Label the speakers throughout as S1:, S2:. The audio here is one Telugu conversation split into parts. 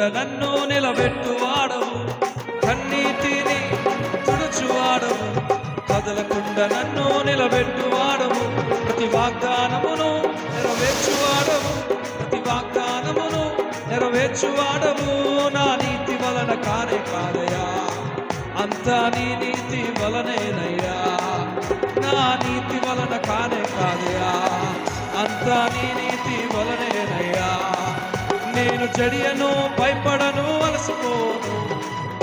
S1: కదలకుండా నన్ను నిలబెట్టువాడవు, కన్నీటిని తుడుచువాడవు, కదలకుండా నన్ను నిలబెట్టువాడవు, ప్రతి వాగ్దానమును నెరవేర్చువాడవు, ప్రతి వాగ్దానమును నెరవేర్చువాడవు. నా నీతి వలన కానే కాదయా, అంతా నీ నీతి వలనేనయ్యా, నా నీతి వలన కానే కాదయా, అంతా నీ నీతి వలనేనయ్యా. నేను జడియను, భయపడను, అలసిపోను,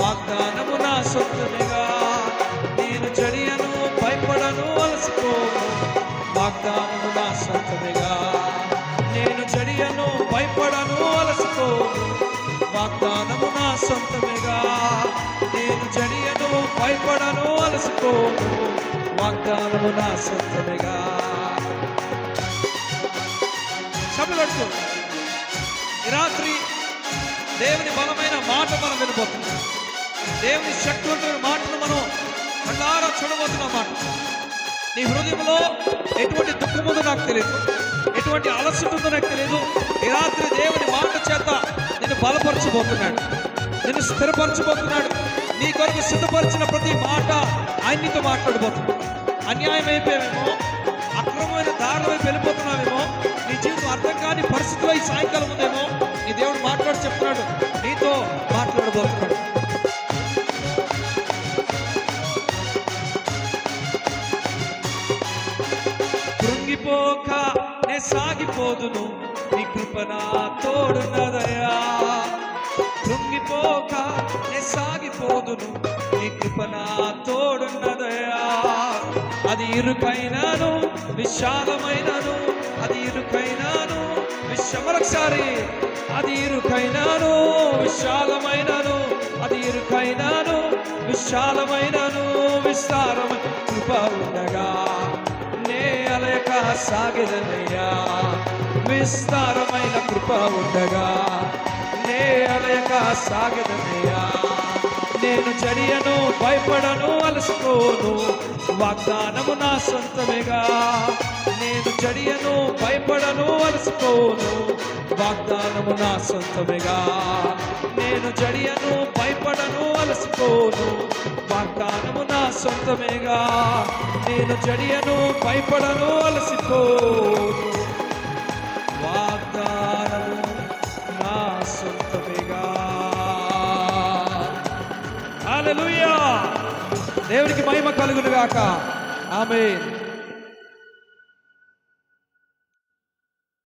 S1: వాగ్దానము నా సొంతమేగా. నేను జడియను, భయపడను, అలసిపోను, వాగ్దానము నా సొంతమేగా. నేను జడియను, భయపడను, అలసిపోను, వాగ్దానము నా సొంతమేగా. నేను జడియను, భయపడను, అలసిపోను, వాగ్దానము నా సొంతమేగా. చెప్పగలుగుతూ ఈ రాత్రి దేవుని బలమైన మాట మనం వినబోతున్నాం. దేవుని శక్తివంతమైన మాటను మనం కళ్ళారా చూడబోతున్న మాట. నీ హృదయంలో ఎటువంటి దుఃఖం ఉందో నాకు తెలియదు, ఎటువంటి అలసట ఉందో నాకు తెలియదు. ఈ రాత్రి దేవుని మాట చేత నిన్ను బలపరచబోతున్నాడు, నిన్ను స్థిరపరచబోతున్నాడు. నీ కొరకు సిద్ధపరిచిన ప్రతి మాట ఆయన నీతో మాట్లాడబోతున్నాడు. అన్యాయం అయిపోయామేమో, అక్రమమైన దారుల వైపు వెళ్ళిపోతున్నావేమో, నీ జీవితం అర్థం కాని పరిస్థితిలో ఈ సాయంకాలం ఉందేమో, నీ దేవుడు మాట్లాడి చెప్తున్నాడు, నీతో మాట్లాడబోతున్నాడు. కృంగిపోక నే సాగిపోదును, నీ కృప నా తోడున్నదయా. కృంగిపోక నే సాగిపోదును, నీ కృప నా తోడున్నదయా. అది ఇరుకైనాను విశాలమైనను, అది ఇరుకైనాను మరొకసారి, అది ఇరుకైనాను విశాలమైనను, అది ఇరుకైనాను విశాలమైనను విస్తారమైన కృప ఉండగా నే అలయక సాగెదనయ్యా. విస్తారమైన కృప ఉండగా నే అలయక సాగెదనయ్యా. నేను జడియను, భయపడను, అలసిపోను, వాగ్దానము నా సొంతమేగా. నేను జడియను, భయపడను, అలసిపోను, వాగ్దానము నా సొంతమేగా. నేను జడియను, భయపడను, అలసిపోను, వాగ్దానము నా సొంతమేగా. నేను జడియను, భయపడను, అలసిపోను, వాగ్దానము నా సొంతమేగా. హల్లెలూయా! దేవునికి మహిమ కలుగును గాక. ఆమేన్.